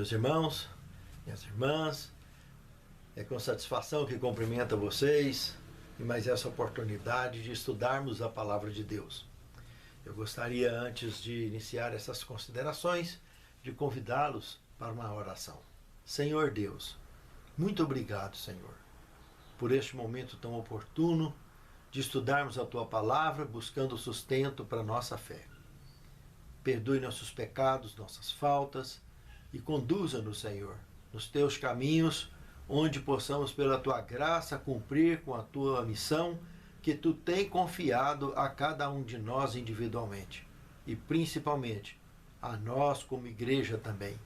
meus irmãos, minhas irmãs. É com satisfação que cumprimento vocês e mais essa oportunidade de estudarmos a Palavra de Deus. Eu gostaria, antes de iniciar essas considerações, de convidá-los para uma oração. Senhor Deus, muito obrigado, Senhor, por este momento tão oportuno de estudarmos a Tua Palavra, buscando sustento para a nossa fé. Perdoe nossos pecados, nossas faltas e conduza-nos, Senhor, nos Teus caminhos, onde possamos, pela Tua graça, cumprir com a Tua missão que Tu tem confiado a cada um de nós individualmente e principalmente a nós como igreja também.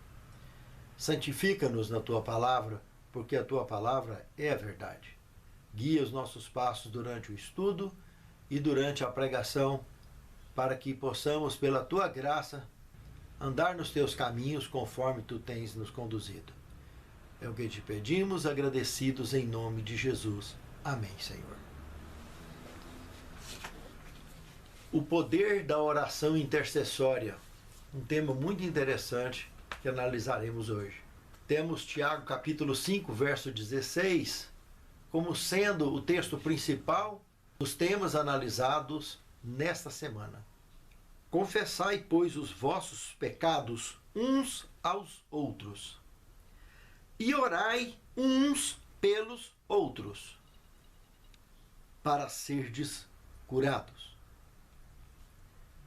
Santifica-nos na Tua Palavra, porque a Tua Palavra é a verdade. Guia os nossos passos durante o estudo e durante a pregação, para que possamos, pela Tua graça, andar nos Teus caminhos conforme Tu tens nos conduzido. É o que te pedimos, agradecidos em nome de Jesus. Amém, Senhor. O poder da oração intercessória, um tema muito interessante que analisaremos hoje. Temos Tiago capítulo 5, verso 16, como sendo o texto principal dos temas analisados nesta semana. Confessai, pois, os vossos pecados uns aos outros, e orai uns pelos outros, para serdes curados.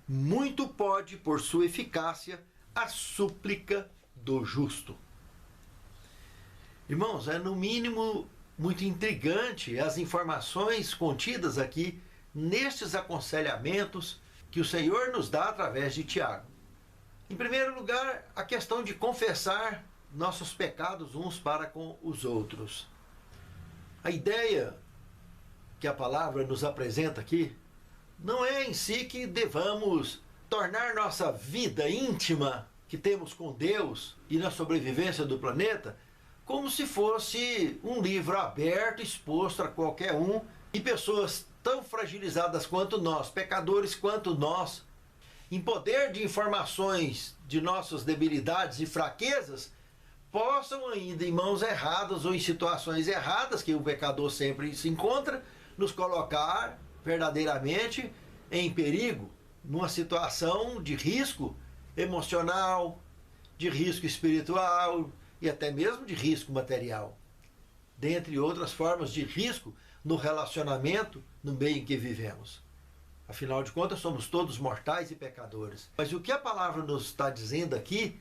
Muito pode, por sua eficácia, a súplica do justo. Irmãos, é no mínimo muito intrigante as informações contidas aqui nestes aconselhamentos que o Senhor nos dá através de Tiago. Em primeiro lugar, a questão de confessar nossos pecados uns para com os outros. A ideia que a palavra nos apresenta aqui não é em si que devamos tornar nossa vida íntima que temos com Deus e na sobrevivência do planeta como se fosse um livro aberto, exposto a qualquer um, e pessoas tão fragilizadas quanto nós, pecadores quanto nós, em poder de informações de nossas debilidades e fraquezas, possam ainda em mãos erradas ou em situações erradas, que o pecador sempre se encontra, nos colocar verdadeiramente em perigo, numa situação de risco emocional, de risco espiritual e até mesmo de risco material, dentre outras formas de risco no relacionamento, no meio em que vivemos. Afinal de contas, somos todos mortais e pecadores. Mas o que a palavra nos está dizendo aqui,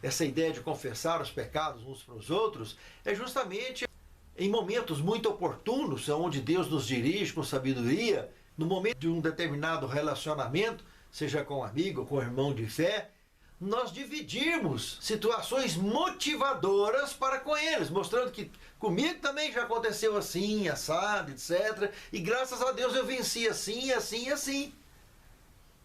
essa ideia de confessar os pecados uns para os outros, é justamente em momentos muito oportunos, onde Deus nos dirige com sabedoria, no momento de um determinado relacionamento, seja com um amigo, com um irmão de fé, nós dividirmos situações motivadoras para com eles, mostrando que comigo também já aconteceu assim, assado, etc. E graças a Deus eu venci assim, assim, assim.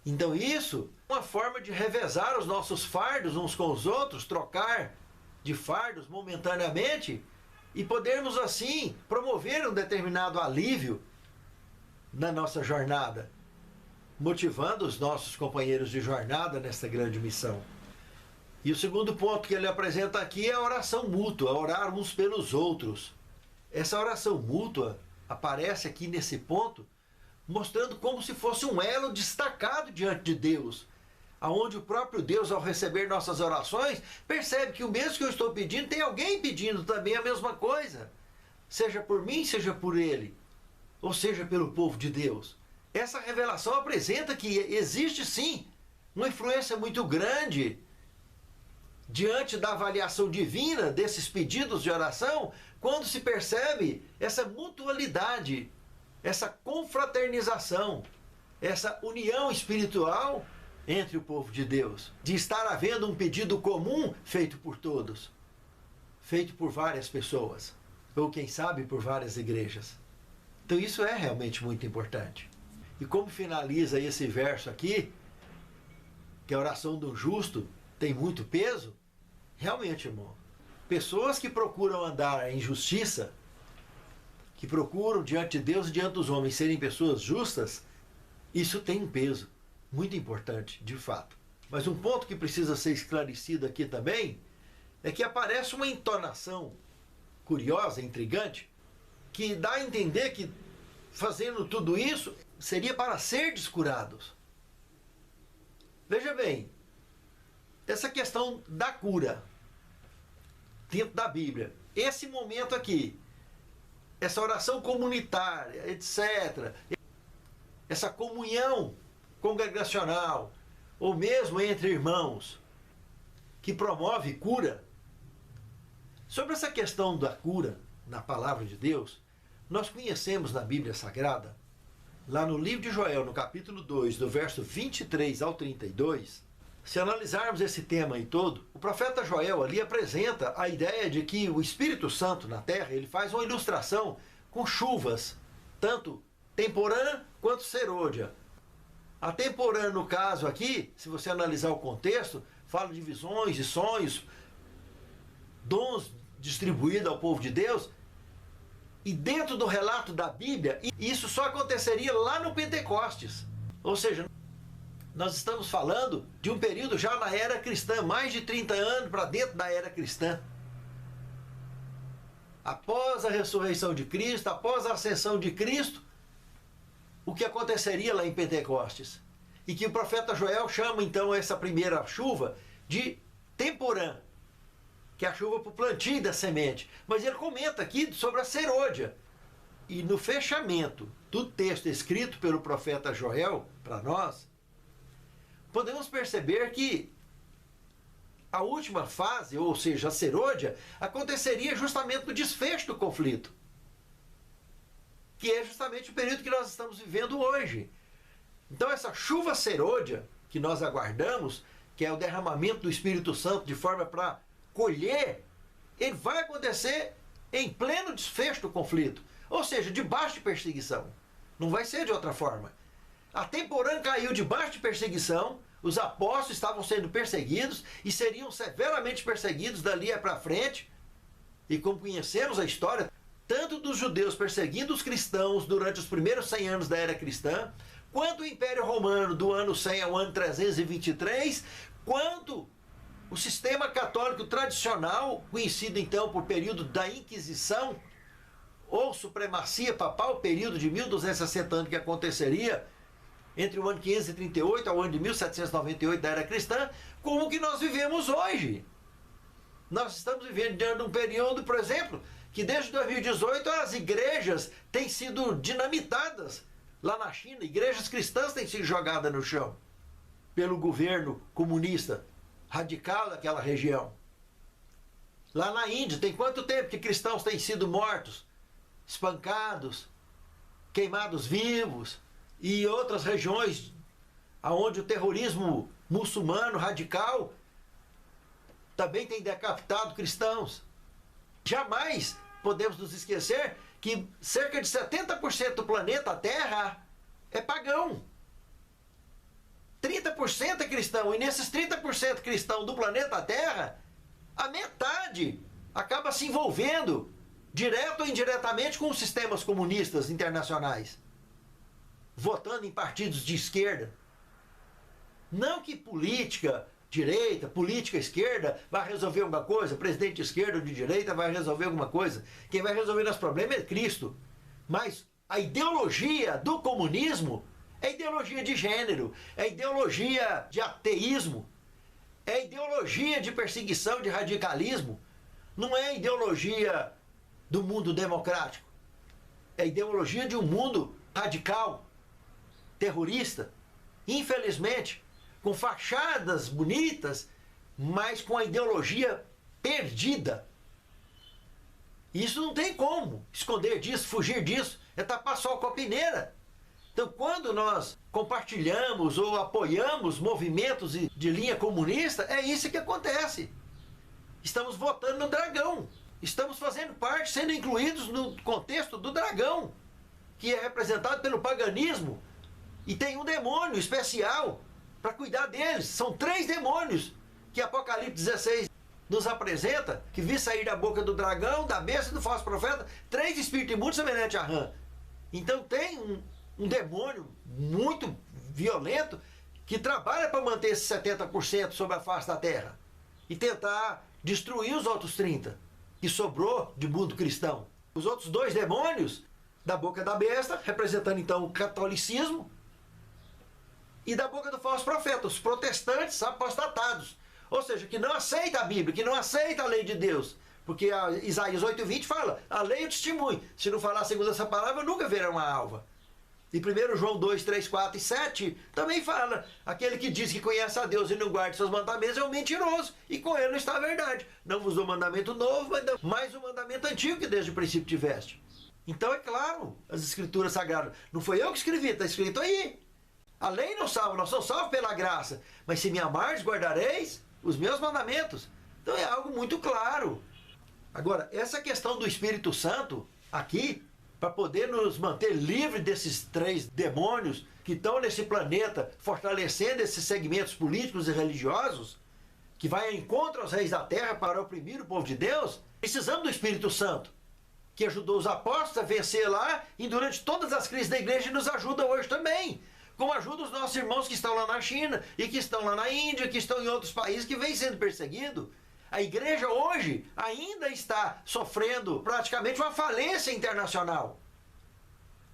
Então isso é uma forma de revezar os nossos fardos uns com os outros, trocar de fardos momentaneamente e podermos assim promover um determinado alívio na nossa jornada, motivando os nossos companheiros de jornada nessa grande missão. E o segundo ponto que ele apresenta aqui é a oração mútua, orar uns pelos outros. Essa oração mútua aparece aqui nesse ponto, mostrando como se fosse um elo destacado diante de Deus, aonde o próprio Deus, ao receber nossas orações, percebe que o mesmo que eu estou pedindo, tem alguém pedindo também a mesma coisa, seja por mim, seja por ele, ou seja pelo povo de Deus. Essa revelação apresenta que existe sim uma influência muito grande diante da avaliação divina desses pedidos de oração, quando se percebe essa mutualidade, essa confraternização, essa união espiritual entre o povo de Deus, de estar havendo um pedido comum feito por todos, feito por várias pessoas, ou quem sabe por várias igrejas. Então isso é realmente muito importante. E como finaliza esse verso aqui, que a oração do justo tem muito peso, realmente, irmão, pessoas que procuram andar em justiça, que procuram diante de Deus e diante dos homens serem pessoas justas, isso tem um peso muito importante, de fato. Mas um ponto que precisa ser esclarecido aqui também é que aparece uma entonação curiosa, intrigante, que dá a entender que fazendo tudo isso seria para serdes curados. Veja bem, essa questão da cura dentro da Bíblia, esse momento aqui, essa oração comunitária, etc., essa comunhão congregacional, ou mesmo entre irmãos, que promove cura. Sobre essa questão da cura na palavra de Deus, nós conhecemos na Bíblia Sagrada, lá no livro de Joel, no capítulo 2, do verso 23 ao 32, se analisarmos esse tema aí todo, o profeta Joel ali apresenta a ideia de que o Espírito Santo na terra, ele faz uma ilustração com chuvas, tanto temporã quanto serôdia. A temporã, no caso aqui, se você analisar o contexto, fala de visões e sonhos, dons distribuídos ao povo de Deus, e dentro do relato da Bíblia, isso só aconteceria lá no Pentecostes. Ou seja, nós estamos falando de um período já na era cristã, mais de 30 anos para dentro da era cristã. Após a ressurreição de Cristo, após a ascensão de Cristo, o que aconteceria lá em Pentecostes? E que o profeta Joel chama então essa primeira chuva de temporã, que é a chuva para o plantio da semente. Mas ele comenta aqui sobre a serôdia. E no fechamento do texto escrito pelo profeta Joel para nós, podemos perceber que a última fase, ou seja, a serôdia, aconteceria justamente no desfecho do conflito, que é justamente o período que nós estamos vivendo hoje. Então essa chuva serôdia que nós aguardamos, que é o derramamento do Espírito Santo de forma para colher, ele vai acontecer em pleno desfecho do conflito, ou seja, debaixo de perseguição. Não vai ser de outra forma. A temporã caiu debaixo de perseguição, os apóstolos estavam sendo perseguidos e seriam severamente perseguidos dali para frente. E como conhecemos a história, tanto dos judeus perseguindo os cristãos durante os primeiros 100 anos da era cristã, quanto o Império Romano do ano 100 ao ano 323, quanto o sistema católico tradicional, conhecido então por período da Inquisição, ou supremacia papal, período de 1260 anos que aconteceria entre o ano 538 ao ano de 1798 da era cristã, como que nós vivemos hoje. Nós estamos vivendo diante de um período, por exemplo, que desde 2018 as igrejas têm sido dinamitadas. Lá na China, igrejas cristãs têm sido jogadas no chão pelo governo comunista radical daquela região. Lá na Índia, tem quanto tempo que cristãos têm sido mortos, espancados, queimados vivos, e outras regiões onde o terrorismo muçulmano radical também tem decapitado cristãos. Jamais podemos nos esquecer que cerca de 70% do planeta Terra é pagão. 30% é cristão, e nesses 30% cristão do planeta Terra, a metade acaba se envolvendo, direto ou indiretamente, com os sistemas comunistas internacionais, votando em partidos de esquerda. Não que política direita, política esquerda vai resolver alguma coisa, presidente de esquerda ou de direita vai resolver alguma coisa. Quem vai resolver nosso problemas é Cristo. Mas a ideologia do comunismo é ideologia de gênero, é ideologia de ateísmo, é ideologia de perseguição, de radicalismo. Não é ideologia do mundo democrático. É ideologia de um mundo radical, terrorista, infelizmente, com fachadas bonitas, mas com a ideologia perdida. Isso não tem como esconder disso, fugir disso, é tapar sol com a peneira. Então, quando nós compartilhamos ou apoiamos movimentos de linha comunista, é isso que acontece. Estamos votando no dragão. Estamos fazendo parte, sendo incluídos no contexto do dragão, que é representado pelo paganismo. E tem um demônio especial para cuidar deles. São 3 demônios que Apocalipse 16 nos apresenta, que vi sair da boca do dragão, da besta e do falso profeta, 3 espíritos imundos semelhantes a rã. Então tem um demônio muito violento que trabalha para manter esses 70% sobre a face da terra e tentar destruiu os outros 30, que sobrou de mundo cristão. Os outros 2 demônios, da boca da besta, representando então o catolicismo, e da boca do falso profeta, os protestantes apostatados. Ou seja, que não aceita a Bíblia, que não aceita a lei de Deus. Porque Isaías 8,20 fala, a lei é o testemunho. Se não falar segundo essa palavra, nunca verá uma alva. E 1 João 2, 3, 4 e 7 também fala, aquele que diz que conhece a Deus e não guarda seus mandamentos é um mentiroso, e com ele não está a verdade. Não vos dou mandamento novo, mas o mandamento antigo que desde o princípio tiveste. Então é claro, as escrituras sagradas, não foi eu que escrevi, está escrito aí. A lei não salva, nós somos salvos pela graça, mas se me amares, guardareis os meus mandamentos. Então é algo muito claro. Agora, essa questão do Espírito Santo aqui, para poder nos manter livres desses 3 demônios que estão nesse planeta, fortalecendo esses segmentos políticos e religiosos, que vai ao encontro aos reis da terra para oprimir o povo de Deus, precisamos do Espírito Santo, que ajudou os apóstolos a vencer lá e durante todas as crises da igreja nos ajuda hoje também. Como ajuda os nossos irmãos que estão lá na China e que estão lá na Índia, que estão em outros países que vêm sendo perseguidos. A igreja hoje ainda está sofrendo praticamente uma falência internacional.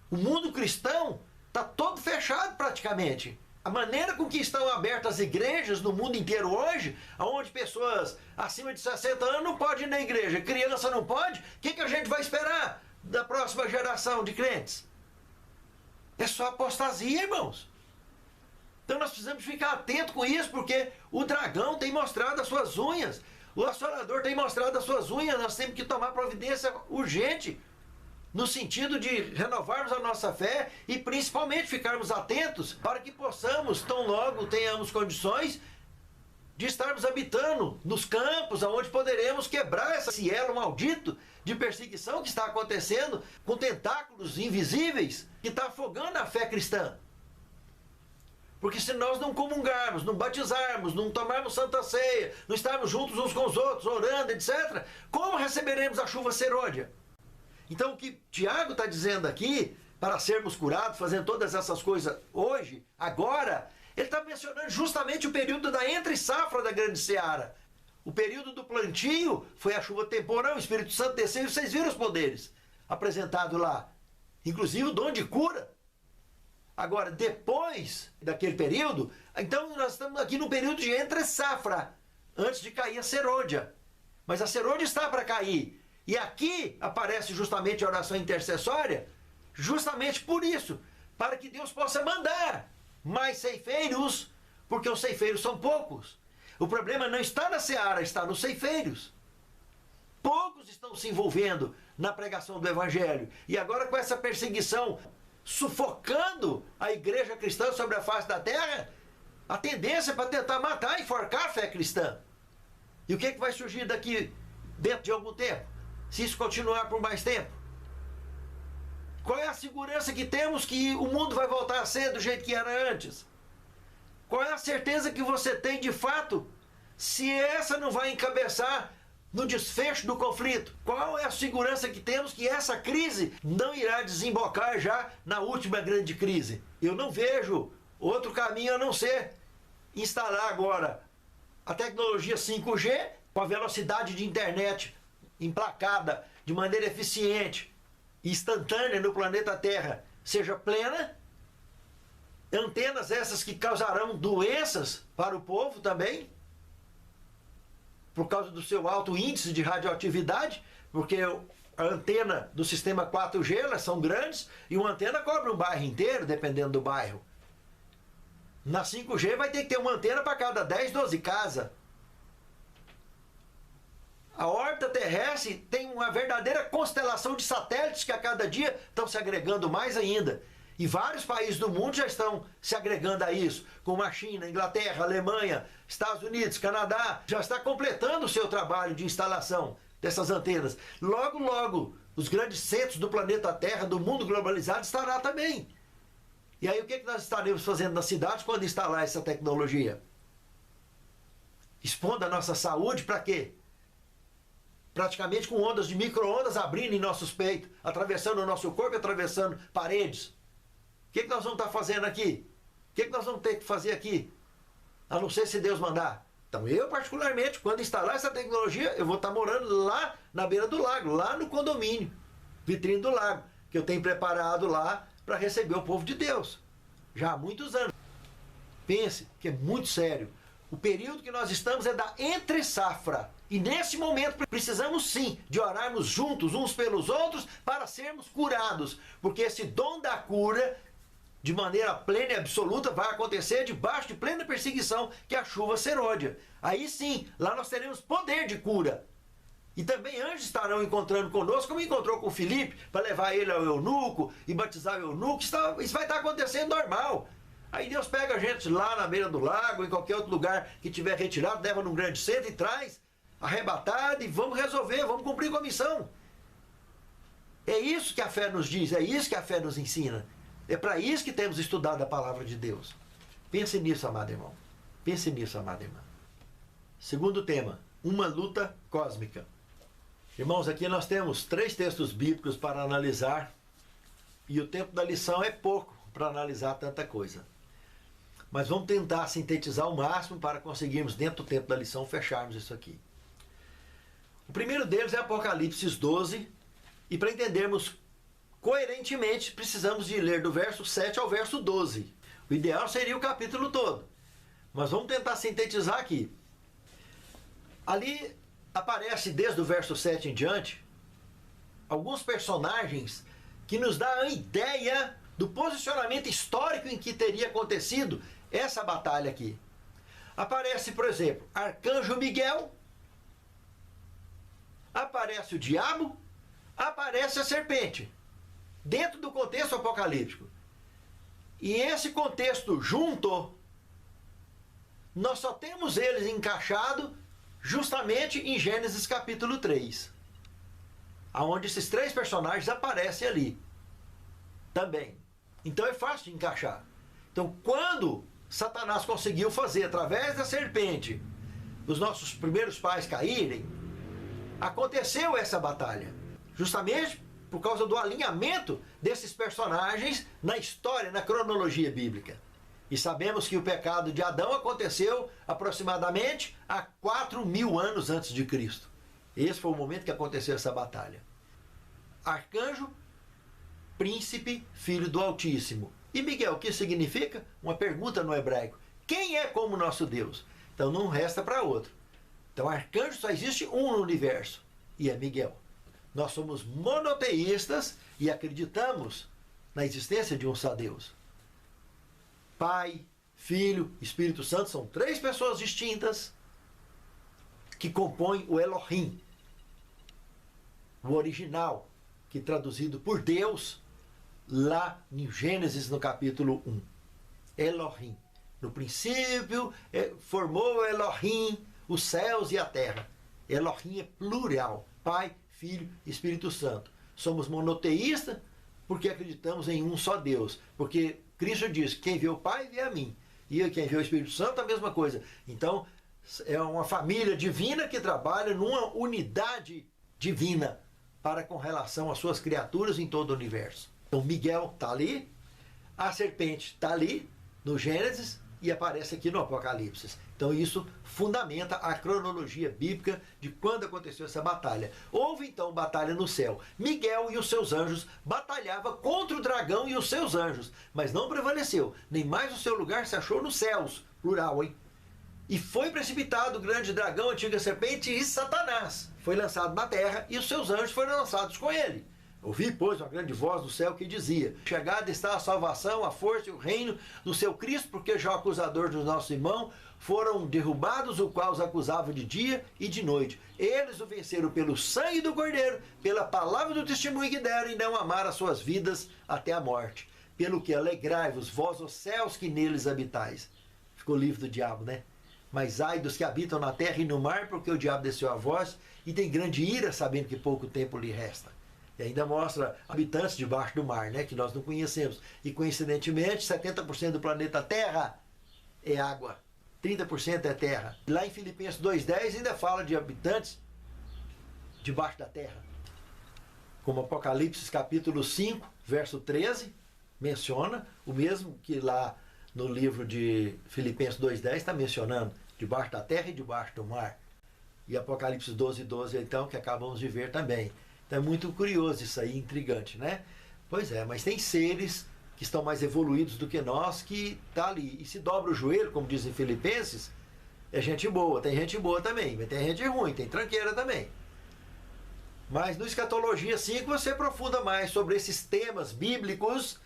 O mundo cristão está todo fechado praticamente. A maneira com que estão abertas as igrejas no mundo inteiro hoje, onde pessoas acima de 60 anos não podem ir na igreja, criança não pode, o que a gente vai esperar da próxima geração de crentes? É só apostasia, irmãos. Então nós precisamos ficar atentos com isso, porque o dragão tem mostrado as suas unhas. O assolador tem mostrado as suas unhas, nós temos que tomar providência urgente, no sentido de renovarmos a nossa fé e principalmente ficarmos atentos para que possamos, tão logo tenhamos condições, de estarmos habitando nos campos, onde poderemos quebrar esse elo maldito de perseguição que está acontecendo, com tentáculos invisíveis, que está afogando a fé cristã. Porque se nós não comungarmos, não batizarmos, não tomarmos santa ceia, não estarmos juntos uns com os outros, orando, etc., como receberemos a chuva serôdia? Então o que Tiago está dizendo aqui, para sermos curados, fazendo todas essas coisas hoje, agora, ele está mencionando justamente o período da entre-safra da grande seara. O período do plantio foi a chuva temporal, o Espírito Santo desceu e vocês viram os poderes apresentados lá. Inclusive o dom de cura. Agora, depois daquele período, então nós estamos aqui no período de entre-safra, antes de cair a serôdia. Mas a serôdia está para cair. E aqui aparece justamente a oração intercessória, justamente por isso, para que Deus possa mandar mais ceifeiros, porque os ceifeiros são poucos. O problema não está na seara, está nos ceifeiros. Poucos estão se envolvendo na pregação do Evangelho. E agora com essa perseguição sufocando a igreja cristã sobre a face da terra, a tendência é para tentar matar e enforcar a fé cristã. E o que vai surgir daqui dentro de algum tempo? Se isso continuar por mais tempo? Qual é a segurança que temos que o mundo vai voltar a ser do jeito que era antes? Qual é a certeza que você tem de fato se essa não vai encabeçar no desfecho do conflito? Qual é a segurança que temos que essa crise não irá desembocar já na última grande crise? Eu não vejo outro caminho a não ser instalar agora a tecnologia 5G com a velocidade de internet emplacada de maneira eficiente e instantânea no planeta Terra seja plena. Antenas essas que causarão doenças para o povo também, por causa do seu alto índice de radioatividade, porque a antena do sistema 4G, elas são grandes, e uma antena cobre um bairro inteiro, dependendo do bairro. Na 5G vai ter que ter uma antena para cada 10, 12 casas. A órbita terrestre tem uma verdadeira constelação de satélites que a cada dia estão se agregando mais ainda. E vários países do mundo já estão se agregando a isso, como a China, Inglaterra, Alemanha, Estados Unidos, Canadá, já está completando o seu trabalho de instalação dessas antenas. Logo, logo, os grandes centros do planeta Terra, do mundo globalizado, estará também. E aí o que nós estaremos fazendo nas cidades quando instalar essa tecnologia? Expondo a nossa saúde para quê? Praticamente com ondas de micro-ondas abrindo em nossos peitos, atravessando o nosso corpo e atravessando paredes. O que nós vamos estar fazendo aqui? O que nós vamos ter que fazer aqui? A não ser se Deus mandar. Então eu particularmente, quando instalar essa tecnologia, eu vou estar morando lá na beira do lago, lá no condomínio, Vitrine do Lago, que eu tenho preparado lá para receber o povo de Deus, já há muitos anos. Pense que é muito sério. O período que nós estamos é da entre-safra. E nesse momento precisamos sim de orarmos juntos uns pelos outros para sermos curados. Porque esse dom da cura, de maneira plena e absoluta, vai acontecer debaixo de plena perseguição, que é a chuva serôdia. Aí sim, lá nós teremos poder de cura. E também anjos estarão encontrando conosco, como encontrou com Filipe, para levar ele ao eunuco e batizar o eunuco. Isso vai estar acontecendo normal. Aí Deus pega a gente lá na beira do lago, em qualquer outro lugar que tiver retirado, leva num grande centro e traz, arrebatado, e vamos resolver, vamos cumprir com a missão. É isso que a fé nos diz, é isso que a fé nos ensina. É para isso que temos estudado a palavra de Deus. Pense nisso, amado irmão. Pense nisso, amada irmã. Segundo tema, uma luta cósmica. Irmãos, aqui nós temos 3 textos bíblicos para analisar, e o tempo da lição é pouco para analisar tanta coisa. Mas vamos tentar sintetizar o máximo para conseguirmos, dentro do tempo da lição, fecharmos isso aqui. O primeiro deles é Apocalipse 12, e para entendermos coerentemente, precisamos de ler do verso 7 ao verso 12. O ideal seria o capítulo todo, mas vamos tentar sintetizar aqui. Ali aparece, desde o verso 7 em diante, alguns personagens que nos dão a ideia do posicionamento histórico em que teria acontecido essa batalha aqui. Aparece, por exemplo, Arcanjo Miguel, aparece o diabo, aparece a serpente, dentro do contexto apocalíptico. E esse contexto junto, nós só temos eles encaixados justamente em Gênesis capítulo 3, onde esses 3 personagens aparecem ali também. Então é fácil de encaixar. Então, quando Satanás conseguiu fazer, através da serpente, os nossos primeiros pais caírem, aconteceu essa batalha. Justamente por causa do alinhamento desses personagens na história, na cronologia bíblica. E sabemos que o pecado de Adão aconteceu aproximadamente há 4.000 anos antes de Cristo. Esse foi o momento que aconteceu essa batalha. Arcanjo, príncipe, filho do Altíssimo. E Miguel, o que significa? Uma pergunta no hebraico. Quem é como nosso Deus? Então não resta para outro. Então arcanjo só existe um no universo, e é Miguel. Nós somos monoteístas e acreditamos na existência de um só Deus. Pai, Filho, Espírito Santo são 3 pessoas distintas que compõem o Elohim, o original, que traduzido por Deus lá em Gênesis no capítulo 1. Elohim. No princípio formou Elohim os céus e a terra. Elohim é plural. Pai, Filho, Espírito Santo. Somos monoteístas porque acreditamos em um só Deus. Porque Cristo diz, quem vê o Pai vê a mim. E quem vê o Espírito Santo a mesma coisa. Então é uma família divina que trabalha numa unidade divina para com relação às suas criaturas em todo o universo. Então Miguel está ali, a serpente está ali no Gênesis e aparece aqui no Apocalipse. Então isso fundamenta a cronologia bíblica de quando aconteceu essa batalha. Houve então batalha no céu. Miguel e os seus anjos batalhavam contra o dragão e os seus anjos, mas não prevaleceu. Nem mais o seu lugar se achou nos céus, plural, hein? E foi precipitado o grande dragão, a antiga serpente, e Satanás. Foi lançado na terra e os seus anjos foram lançados com ele. Ouvi, pois, uma grande voz do céu que dizia: chegada está a salvação, a força e o reino do seu Cristo, porque já o acusador dos nossos irmãos foram derrubados, o qual os acusava de dia e de noite. Eles o venceram pelo sangue do Cordeiro, pela palavra do testemunho que deram, e não amaram as suas vidas até a morte. Pelo que alegrai-vos, vós os céus que neles habitais. Ficou livre do diabo, né? Mas ai dos que habitam na terra e no mar, porque o diabo desceu a vós e tem grande ira, sabendo que pouco tempo lhe resta. E ainda mostra habitantes debaixo do mar, né, que nós não conhecemos. E coincidentemente, 70% do planeta Terra é água, 30% é terra. Lá em Filipenses 2,10 ainda fala de habitantes debaixo da terra. Como Apocalipse capítulo 5, verso 13, menciona, o mesmo que lá no livro de Filipenses 2,10 está mencionando. debaixo da terra e debaixo do mar. E Apocalipse 12, 12, então, que acabamos de ver também. Então é muito curioso isso aí, intrigante, né? Pois é, mas tem seres que estão mais evoluídos do que nós, que tá ali. E se dobra o joelho, como dizem Filipenses, é gente boa. Tem gente boa também, mas tem gente ruim, tem tranqueira também. Mas no Escatologia 5 você aprofunda mais sobre esses temas bíblicos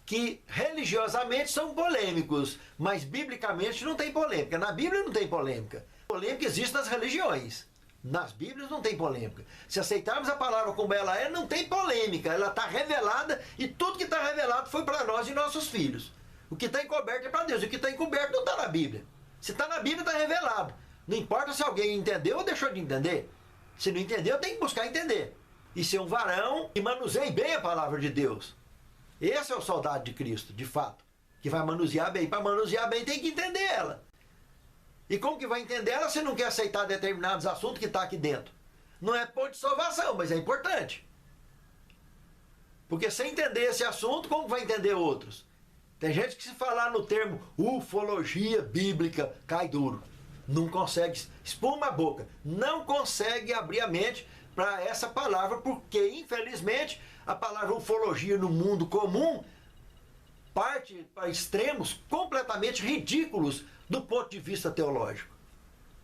que religiosamente são polêmicos, mas biblicamente não tem polêmica. Na Bíblia não tem polêmica. Polêmica existe nas religiões. Nas Bíblias não tem polêmica. Se aceitarmos a palavra como ela é, não tem polêmica. Ela está revelada e tudo que está revelado foi para nós e nossos filhos. O que está encoberto é para Deus. O que está encoberto não está na Bíblia. Se está na Bíblia, está revelado. Não importa se alguém entendeu ou deixou de entender. Se não entendeu, tem que buscar entender. E ser um varão que manuseie bem a palavra de Deus. Esse é o soldado de Cristo, de fato. Que vai manusear bem. Para manusear bem, tem que entender ela. E como que vai entender ela se não quer aceitar determinados assuntos que está aqui dentro? Não é ponto de salvação, mas é importante. Porque sem entender esse assunto, como vai entender outros? Tem gente que se falar no termo ufologia bíblica, cai duro. Não consegue, espuma a boca. Não consegue abrir a mente para essa palavra, porque infelizmente a palavra ufologia no mundo comum parte para extremos completamente ridículos do ponto de vista teológico.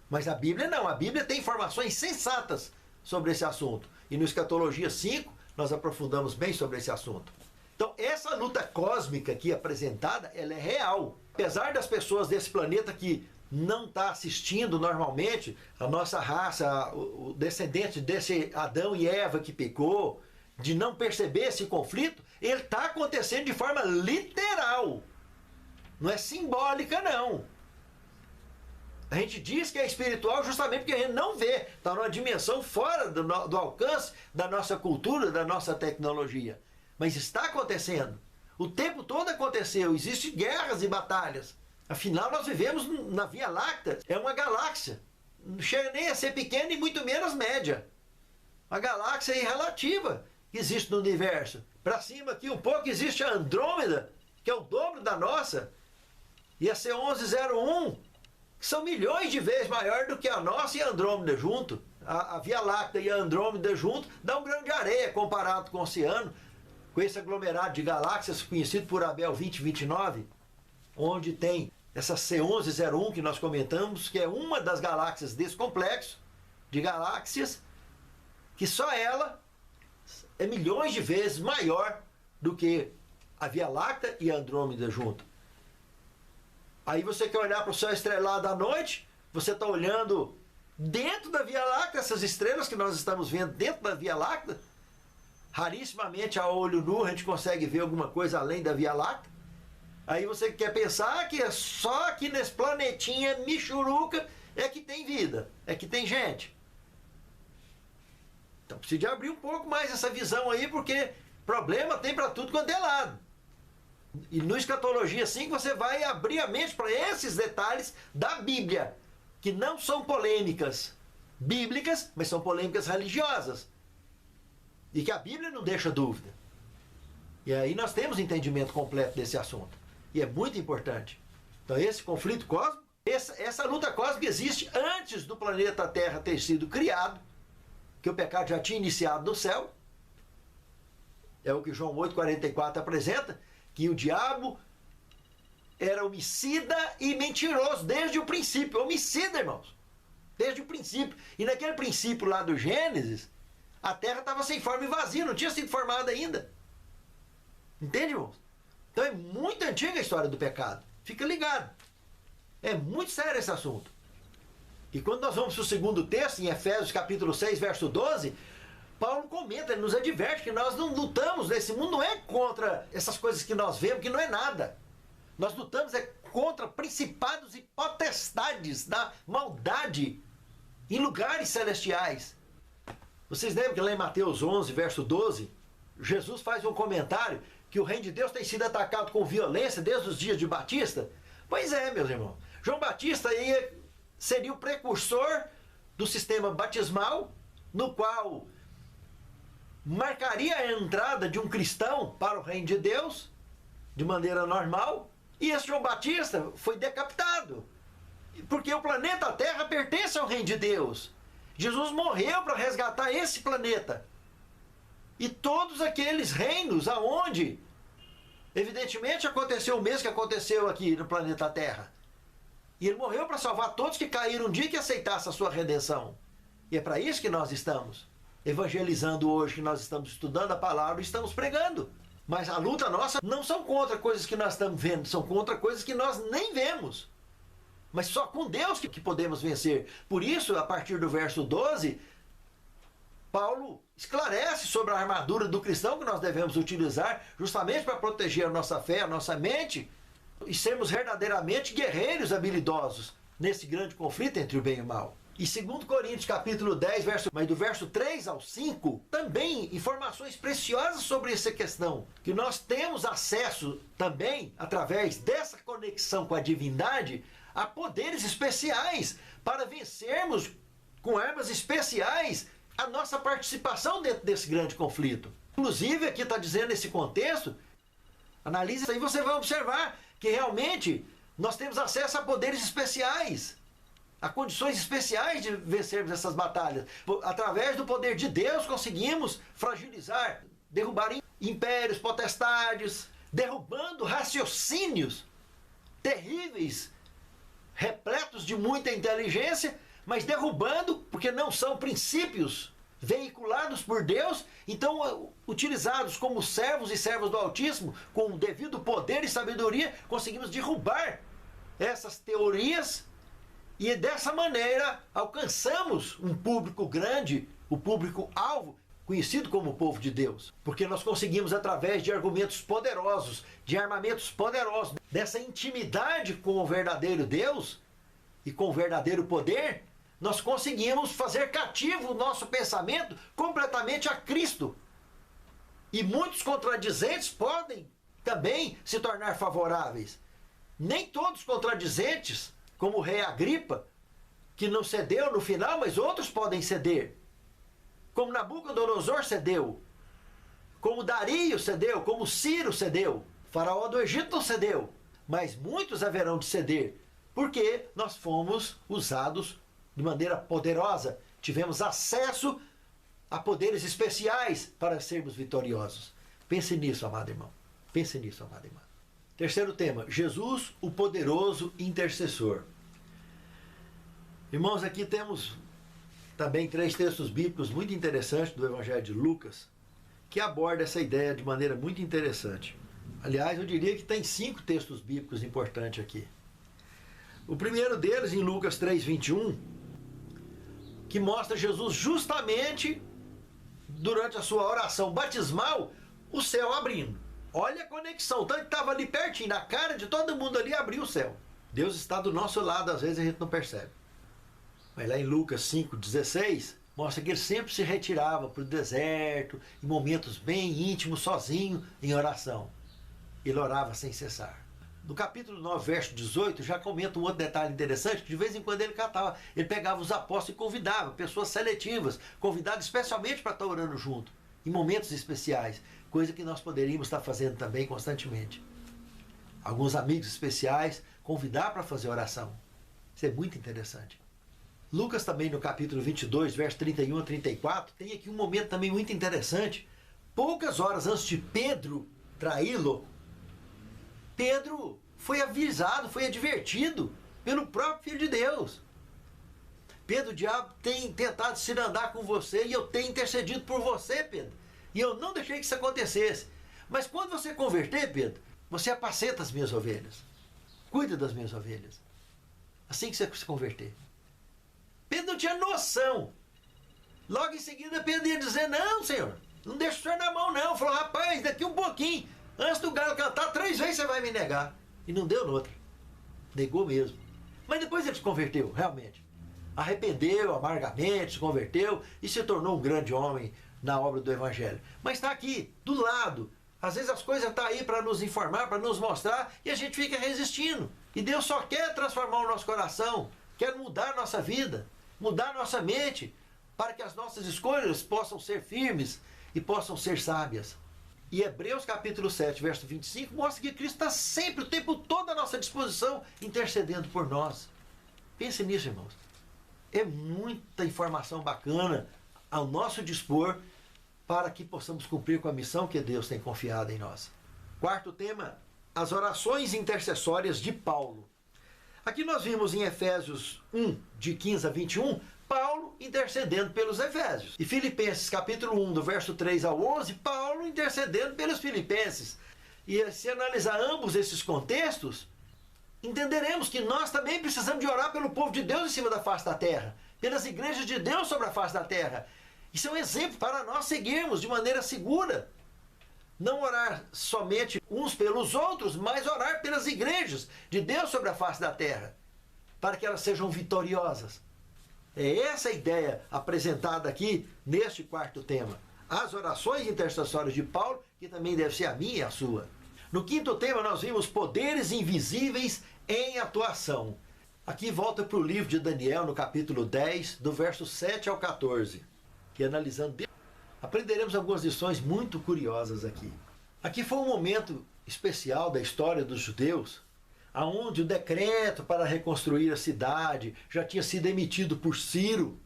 Mas a Bíblia não, a Bíblia tem informações sensatas sobre esse assunto. E no Escatologia 5 nós aprofundamos bem sobre esse assunto. Então essa luta cósmica aqui apresentada, ela é real. Apesar das pessoas desse planeta que não está assistindo normalmente, a nossa raça, o descendente desse Adão e Eva que pecou, de não perceber esse conflito, ele está acontecendo de forma literal. Não é simbólica, não. A gente diz que é espiritual justamente porque a gente não vê. Está numa dimensão fora do alcance da nossa cultura, da nossa tecnologia. Mas está acontecendo. O tempo todo aconteceu. Existem guerras e batalhas. Afinal, nós vivemos na Via Láctea. É uma galáxia. Não chega nem a ser pequena e muito menos média. Uma galáxia relativa que existe no universo. Para cima aqui um pouco existe a Andrômeda, que é o dobro da nossa. E a C1101, que são milhões de vezes maior do que a nossa e a Andrômeda junto. A Via Láctea e a Andrômeda junto dá um grão de areia comparado com o oceano, com esse aglomerado de galáxias conhecido por Abel 2029, onde tem essa C1101 que nós comentamos, que é uma das galáxias desse complexo de galáxias, que só ela é milhões de vezes maior do que a Via Láctea e a Andrômeda junto. Aí você quer olhar para o céu estrelado à noite, você está olhando dentro da Via Láctea, essas estrelas que nós estamos vendo dentro da Via Láctea. Rarissimamente a olho nu a gente consegue ver alguma coisa além da Via Láctea. Aí você quer pensar que é só aqui nesse planetinha Michuruca é que tem vida, é que tem gente. Então precisa de abrir um pouco mais essa visão aí, porque problema tem para tudo quanto é lado. E no Escatologia 5 você vai abrir a mente para esses detalhes da Bíblia, que não são polêmicas bíblicas, mas são polêmicas religiosas. E que a Bíblia não deixa dúvida. E aí nós temos entendimento completo desse assunto. E é muito importante. Então esse conflito cósmico, essa luta cósmica existe antes do planeta Terra ter sido criado, que o pecado já tinha iniciado no céu. É o que João 8,44 apresenta, que o diabo era homicida e mentiroso desde o princípio. Homicida, irmãos. Desde o princípio. E naquele princípio lá do Gênesis, a terra estava sem forma e vazia, não tinha sido formada ainda. Entende, irmãos? Então é muito antiga a história do pecado. Fica ligado. É muito sério esse assunto. E quando nós vamos para o segundo texto, em Efésios capítulo 6, verso 12, Paulo comenta, ele nos adverte que nós não lutamos nesse mundo, não é contra essas coisas que nós vemos, que não é nada. Nós lutamos contra principados e potestades da maldade em lugares celestiais. Vocês lembram que lá em Mateus 11, verso 12, Jesus faz um comentário que o reino de Deus tem sido atacado com violência desde os dias de Batista? Pois é, meus irmãos. João Batista seria o precursor do sistema batismal, no qual marcaria a entrada de um cristão para o reino de Deus, de maneira normal, e esse João Batista foi decapitado. Porque o planeta Terra pertence ao reino de Deus. Jesus morreu para resgatar esse planeta. E todos aqueles reinos aonde, evidentemente, aconteceu o mesmo que aconteceu aqui no planeta Terra. E ele morreu para salvar todos que caíram um dia e que aceitassem a sua redenção. E é para isso que nós estamos evangelizando hoje, que nós estamos estudando a palavra e estamos pregando. Mas a luta nossa não são contra coisas que nós estamos vendo, são contra coisas que nós nem vemos. Mas só com Deus que podemos vencer. Por isso, a partir do verso 12, Paulo esclarece sobre a armadura do cristão que nós devemos utilizar justamente para proteger a nossa fé, a nossa mente e sermos verdadeiramente guerreiros habilidosos nesse grande conflito entre o bem e o mal. E 2 Coríntios capítulo 10, do verso 3 ao 5, também informações preciosas sobre essa questão, que nós temos acesso também, através dessa conexão com a divindade, a poderes especiais para vencermos com armas especiais a nossa participação dentro desse grande conflito. Inclusive, aqui está dizendo nesse contexto, analise isso aí, você vai observar que realmente nós temos acesso a poderes especiais, a condições especiais de vencermos essas batalhas. Através do poder de Deus conseguimos fragilizar, derrubar impérios, potestades, derrubando raciocínios terríveis, repletos de muita inteligência, mas derrubando, porque não são princípios veiculados por Deus, então utilizados como servos e servas do Altíssimo, com o devido poder e sabedoria, conseguimos derrubar essas teorias e dessa maneira alcançamos um público grande, o público-alvo, conhecido como o povo de Deus. Porque nós conseguimos, através de argumentos poderosos, de armamentos poderosos, dessa intimidade com o verdadeiro Deus e com o verdadeiro poder, nós conseguimos fazer cativo o nosso pensamento completamente a Cristo. E muitos contradizentes podem também se tornar favoráveis. Nem todos contradizentes, como o rei Agripa, que não cedeu no final, mas outros podem ceder. Como Nabucodonosor cedeu, como Dario cedeu, como Ciro cedeu, Faraó do Egito não cedeu, mas muitos haverão de ceder, porque nós fomos usados de maneira poderosa, tivemos acesso a poderes especiais para sermos vitoriosos. Pense nisso, amado irmão. Pense nisso, amada irmã. Terceiro tema, Jesus, o poderoso intercessor. Irmãos, aqui temos também 3 textos bíblicos muito interessantes do Evangelho de Lucas, que abordam essa ideia de maneira muito interessante. Aliás, eu diria que tem 5 textos bíblicos importantes aqui. O primeiro deles, em Lucas 3:21, que mostra Jesus justamente durante a sua oração batismal, o céu abrindo. Olha a conexão, tanto que estava ali pertinho, na cara de todo mundo ali, abriu o céu. Deus está do nosso lado, às vezes a gente não percebe. Mas lá em Lucas 5:16, mostra que ele sempre se retirava para o deserto, em momentos bem íntimos, sozinho, em oração. Ele orava sem cessar. No capítulo 9, verso 18, já comenta um outro detalhe interessante, que de vez em quando ele pegava os apóstolos e convidava pessoas seletivas, convidadas especialmente para estar orando junto, em momentos especiais, coisa que nós poderíamos estar fazendo também constantemente. Alguns amigos especiais, convidar para fazer oração. Isso é muito interessante. Lucas também no capítulo 22, verso 31 a 34, tem aqui um momento também muito interessante. Poucas horas antes de Pedro traí-lo, Pedro foi avisado, foi advertido pelo próprio Filho de Deus. Pedro, o diabo tem tentado se andar com você e eu tenho intercedido por você, Pedro. E eu não deixei que isso acontecesse. Mas quando você converter, Pedro, você apacenta as minhas ovelhas. Cuida das minhas ovelhas. Assim que você se converter. Pedro não tinha noção. Logo em seguida, Pedro ia dizer, não, Senhor, não deixa o Senhor na mão, não. Falou, rapaz, daqui um pouquinho, antes do galo cantar, 3 vezes você vai me negar. E não deu noutra. Negou mesmo. Mas depois ele se converteu, realmente. Arrependeu amargamente, se converteu e se tornou um grande homem na obra do Evangelho. Mas está aqui, do lado. Às vezes as coisas estão aí para nos informar, para nos mostrar, e a gente fica resistindo. E Deus só quer transformar o nosso coração, quer mudar a nossa vida, mudar a nossa mente, para que as nossas escolhas possam ser firmes e possam ser sábias. E Hebreus capítulo 7, verso 25, mostra que Cristo está sempre, o tempo todo à nossa disposição, intercedendo por nós. Pense nisso, irmãos. É muita informação bacana ao nosso dispor para que possamos cumprir com a missão que Deus tem confiado em nós. Quarto tema, as orações intercessórias de Paulo. Aqui nós vimos em Efésios 1, de 15 a 21, Paulo intercedendo pelos Efésios. E Filipenses capítulo 1, do verso 3 ao 11, Paulo intercedendo pelos filipenses. E se analisar ambos esses contextos, entenderemos que nós também precisamos de orar pelo povo de Deus em cima da face da terra, pelas igrejas de Deus sobre a face da terra. Isso é um exemplo para nós seguirmos de maneira segura. Não orar somente uns pelos outros, mas orar pelas igrejas de Deus sobre a face da terra, para que elas sejam vitoriosas. É essa a ideia apresentada aqui neste quarto tema. As orações intercessórias de Paulo, que também deve ser a minha e a sua. No quinto tema nós vimos poderes invisíveis em atuação. Aqui volta para o livro de Daniel, no capítulo 10, do verso 7 ao 14, que analisando, aprenderemos algumas lições muito curiosas aqui. Aqui foi um momento especial da história dos judeus, aonde o decreto para reconstruir a cidade já tinha sido emitido por Ciro,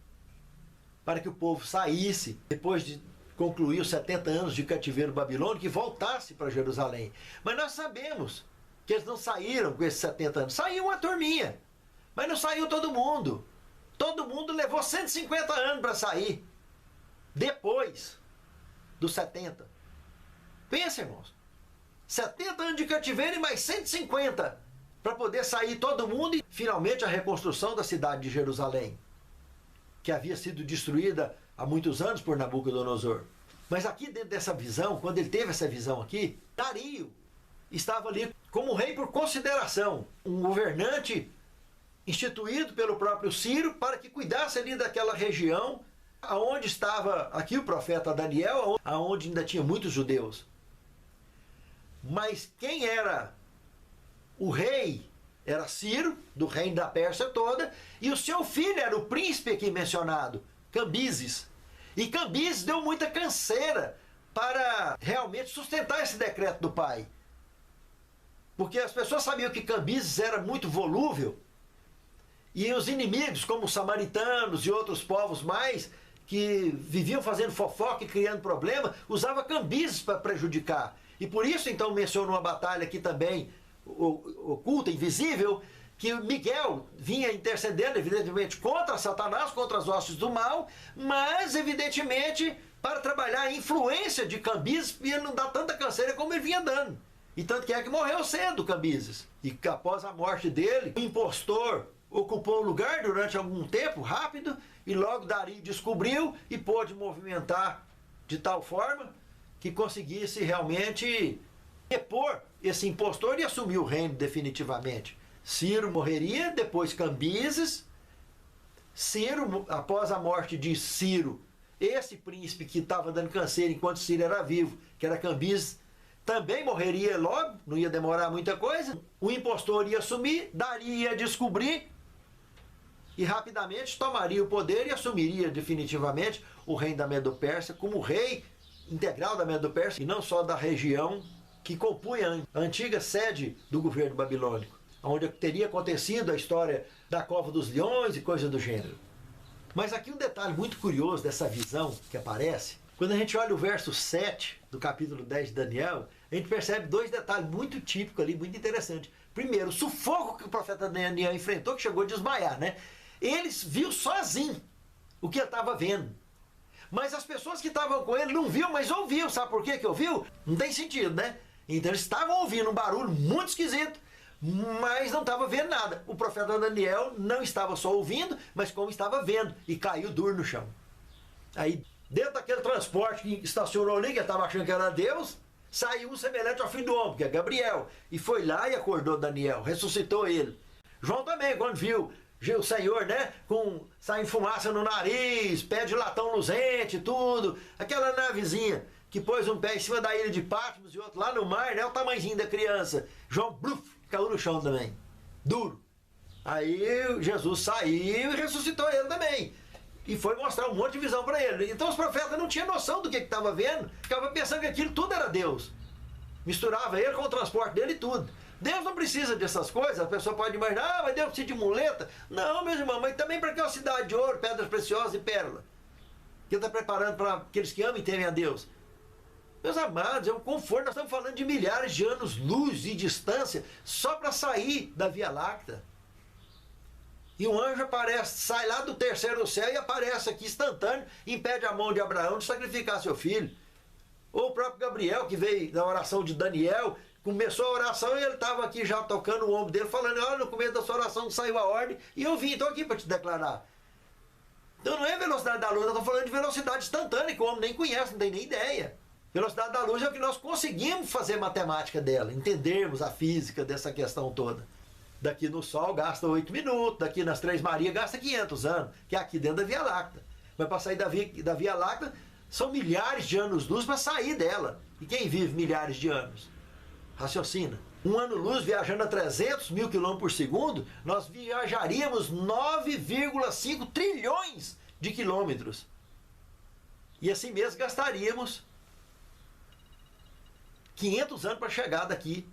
para que o povo saísse, depois de concluir os 70 anos de cativeiro babilônico, e voltasse para Jerusalém. Mas nós sabemos que eles não saíram com esses 70 anos. Saiu uma turminha, mas não saiu todo mundo. Todo mundo levou 150 anos para sair, depois dos 70. Pensa, irmãos. 70 anos de cativeiro e mais 150 para poder sair todo mundo e finalmente a reconstrução da cidade de Jerusalém, que havia sido destruída há muitos anos por Nabucodonosor. Mas aqui dentro dessa visão, quando ele teve essa visão aqui, Dario estava ali como rei por consideração, um governante instituído pelo próprio Ciro para que cuidasse ali daquela região aonde estava aqui o profeta Daniel, aonde ainda tinha muitos judeus. Mas quem era o rei? Era Ciro, do reino da Pérsia toda, e o seu filho era o príncipe aqui mencionado, Cambises. E Cambises deu muita canseira para realmente sustentar esse decreto do pai. Porque as pessoas sabiam que Cambises era muito volúvel, e os inimigos, como os samaritanos e outros povos mais, que viviam fazendo fofoca e criando problema, usavam Cambises para prejudicar. E por isso, então, menciono uma batalha aqui também, oculta, invisível, que Miguel vinha intercedendo, evidentemente, contra Satanás, contra as hostes do mal, mas, evidentemente, para trabalhar a influência de Cambises, e ele não dá tanta canseira como ele vinha dando. E tanto que é que morreu cedo Cambises. E após a morte dele, o impostor ocupou o lugar durante algum tempo, rápido, e logo Dario descobriu e pôde movimentar de tal forma que conseguisse realmente depor esse impostor e assumir o reino definitivamente. Ciro morreria, depois Cambises. Ciro, após a morte de Ciro, esse príncipe que estava dando canseira enquanto Ciro era vivo, que era Cambises, também morreria logo, não ia demorar muita coisa. O impostor ia assumir, Dario ia descobrir e rapidamente tomaria o poder e assumiria definitivamente o reino da Medo-Pérsia como rei integral da Medo-Pérsia e não só da região que compunha a antiga sede do governo babilônico, onde teria acontecido a história da Cova dos Leões e coisa do gênero. Mas aqui um detalhe muito curioso dessa visão que aparece, quando a gente olha o verso 7 do capítulo 10 de Daniel, a gente percebe dois detalhes muito típicos ali, muito interessantes. Primeiro, o sufoco que o profeta Daniel enfrentou, que chegou a desmaiar, né? Ele viu sozinho o que ele estava vendo. Mas as pessoas que estavam com ele não viam, mas ouviam. Sabe por quê que ouviu? Não tem sentido, né? Então eles estavam ouvindo um barulho muito esquisito, mas não estava vendo nada. O profeta Daniel não estava só ouvindo, mas como estava vendo, e caiu duro no chão. Aí, dentro daquele transporte que estacionou ali, que ele estava achando que era Deus, saiu um semelhante ao filho do homem, que é Gabriel, e foi lá e acordou Daniel, ressuscitou ele. João também, quando viu o Senhor, né, saindo fumaça no nariz, pé de latão luzente, tudo, aquela navezinha que pôs um pé em cima da ilha de Patmos e outro lá no mar, né, o tamanhozinho da criança. João, bluf, caiu no chão também, duro. Aí Jesus saiu e ressuscitou ele também. E foi mostrar um monte de visão para ele. Então os profetas não tinham noção do que estava vendo, ficavam pensando que aquilo tudo era Deus. Misturava ele com o transporte dele e tudo. Deus não precisa dessas coisas. A pessoa pode imaginar, mas Deus precisa de muleta. Não, meus irmãos, mas também para que é uma cidade de ouro, pedras preciosas e pérola. Que Ele está preparando para aqueles que amam e temem a Deus. Meus amados, é um conforto. Nós estamos falando de milhares de anos-luz de distância só para sair da Via Láctea. E um anjo aparece, sai lá do terceiro céu e aparece aqui instantâneo, impede a mão de Abraão de sacrificar seu filho. Ou o próprio Gabriel, que veio da oração de Daniel, começou a oração e ele estava aqui já tocando o ombro dele, falando, olha, no começo da sua oração saiu a ordem, e eu vim, estou aqui para te declarar. Então não é velocidade da luz, eu estou falando de velocidade instantânea, que o homem nem conhece, não tem nem ideia. Velocidade da luz é o que nós conseguimos fazer matemática dela, entendermos a física dessa questão toda. Daqui no Sol gasta 8 minutos, daqui nas Três Marias gasta 500 anos, que é aqui dentro da Via Láctea. Mas para sair da Via Láctea, são milhares de anos-luz para sair dela. E quem vive milhares de anos? Raciocina. Um ano-luz viajando a 300 mil km por segundo, nós viajaríamos 9,5 trilhões de quilômetros. E assim mesmo gastaríamos 500 anos para chegar daqui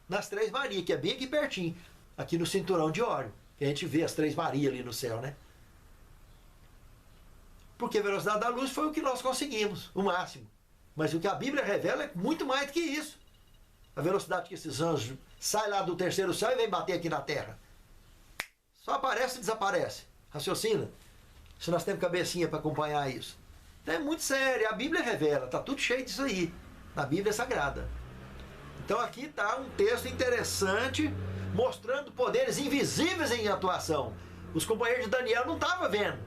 nas Três Marias, que é bem aqui pertinho, aqui no cinturão de Órion, que a gente vê as Três Marias ali no céu, né? Porque a velocidade da luz foi o que nós conseguimos, o máximo. Mas o que a Bíblia revela é muito mais do que isso. A velocidade que esses anjos saem lá do terceiro céu e vêm bater aqui na Terra. Só aparece e desaparece. Raciocina. Se nós temos cabecinha para acompanhar isso. Então é muito sério. A Bíblia revela. Está tudo cheio disso aí. Na Bíblia Sagrada. Então aqui está um texto interessante mostrando poderes invisíveis em atuação. Os companheiros de Daniel não estavam vendo.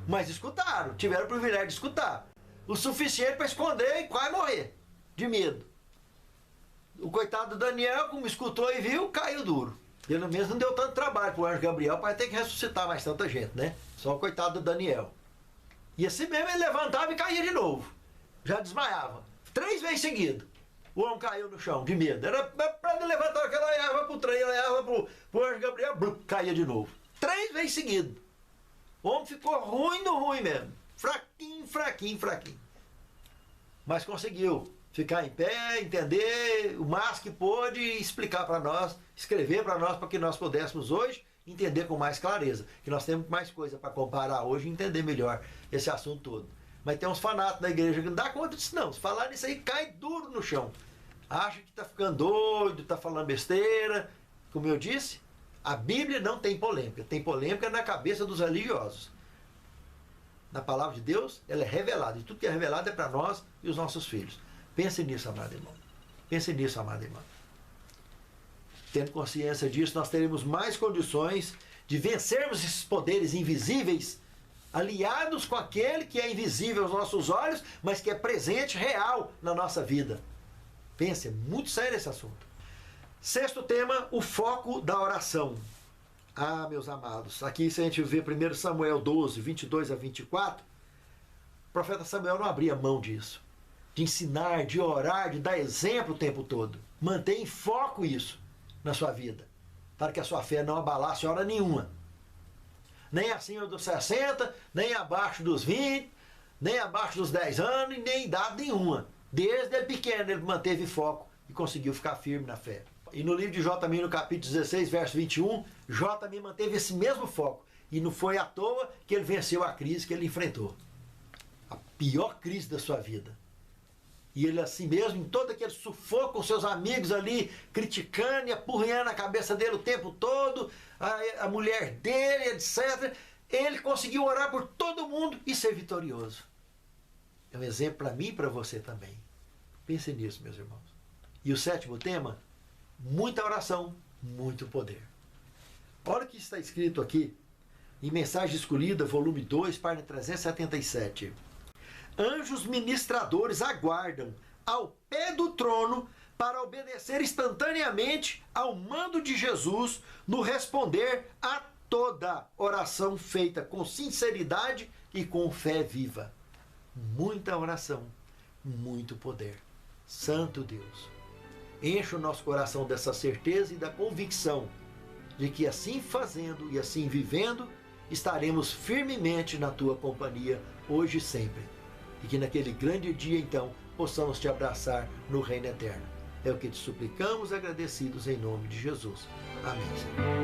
Mas escutaram, tiveram o privilégio de escutar. O suficiente para esconder e quase morrer, de medo. O coitado do Daniel, como escutou e viu, caiu duro. Pelo menos não deu tanto trabalho para o anjo Gabriel para ter que ressuscitar mais tanta gente, né? Só o coitado do Daniel. E assim mesmo ele levantava e caía de novo. Já desmaiava. 3 vezes seguido. O homem caiu no chão, de medo. Era para ele levantar aquela erva para o trem, ela erva para o anjo Gabriel, caía de novo. 3 vezes seguido. O homem ficou ruim do ruim mesmo. Fraquinho, fraquinho, fraquinho. Mas conseguiu ficar em pé, entender o máximo que pôde e explicar para nós, escrever para nós, para que nós pudéssemos hoje entender com mais clareza. Que nós temos mais coisa para comparar hoje e entender melhor esse assunto todo. Mas tem uns fanáticos da igreja que não dá conta disso não. Se falar nisso aí, cai duro no chão. Acha que está ficando doido, está falando besteira. Como eu disse, a Bíblia não tem polêmica. Tem polêmica na cabeça dos religiosos. Na palavra de Deus, ela é revelada. E tudo que é revelado é para nós e os nossos filhos. Pense nisso, amado irmão. Pense nisso, amada irmã. Tendo consciência disso, nós teremos mais condições de vencermos esses poderes invisíveis, aliados com aquele que é invisível aos nossos olhos, mas que é presente, real na nossa vida. Pense, é muito sério esse assunto. 6º tema, o foco da oração. Ah, meus amados, aqui se a gente vê 1 Samuel 12, 22 a 24, o profeta Samuel não abria mão disso. De ensinar, de orar, de dar exemplo o tempo todo. Mantenha em foco isso na sua vida, para que a sua fé não abalasse hora nenhuma. Nem acima dos 60, nem abaixo dos 20, nem abaixo dos 10 anos, e nem idade nenhuma. Desde pequeno ele manteve foco e conseguiu ficar firme na fé. E no livro de Jó também, no capítulo 16, verso 21, Jó também manteve esse mesmo foco. E não foi à toa que ele venceu a crise que ele enfrentou. A pior crise da sua vida. E ele assim mesmo, em todo aquele sufoco com seus amigos ali, criticando e apurrinhando a cabeça dele o tempo todo, a mulher dele, etc. Ele conseguiu orar por todo mundo e ser vitorioso. É um exemplo para mim e para você também. Pense nisso, meus irmãos. E o 7º tema, muita oração, muito poder. Olha o que está escrito aqui, em Mensagem Escolhida, volume 2, página 377. Anjos ministradores aguardam ao pé do trono para obedecer instantaneamente ao mando de Jesus no responder a toda oração feita com sinceridade e com fé viva. Muita oração, muito poder. Santo Deus, enche o nosso coração dessa certeza e da convicção de que assim fazendo e assim vivendo, estaremos firmemente na tua companhia hoje e sempre. E que naquele grande dia, então, possamos te abraçar no reino eterno. É o que te suplicamos, agradecidos em nome de Jesus. Amém, Senhor.